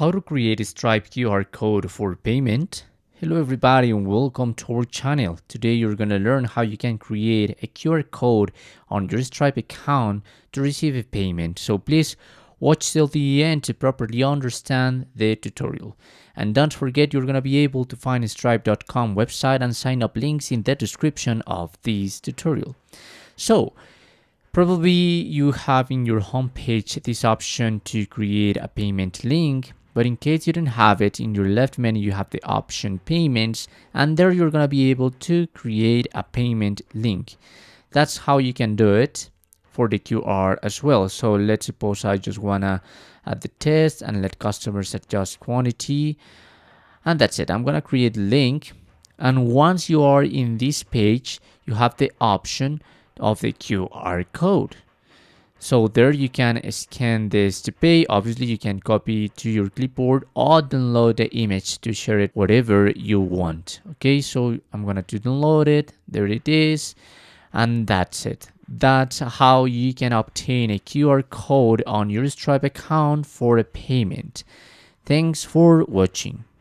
How to create a Stripe QR code for payment. Hello everybody and welcome to our channel. Today you're going to learn how you can create a QR code on your Stripe account to receive a payment. So please watch till the end to properly understand the tutorial. And don't forget, you're going to be able to find a stripe.com website and sign up links in the description of this tutorial. So probably you have in your homepage this option to create a payment link, but in case you don't have it, in your left menu you have the option payments, and there you're going to be able to create a payment link. That's how you can do it for the QR as well. So let's suppose I just want to add the test and let customers adjust quantity, and that's it. I'm going to create a link, and once you are in this page you have the option of the QR code. So there you can scan this to pay. Obviously you can copy it to your clipboard or download the image to share it whatever you want. Okay, so I'm gonna download it. There it is, and that's it. That's how you can obtain a QR code on your Stripe account for a payment. Thanks for watching.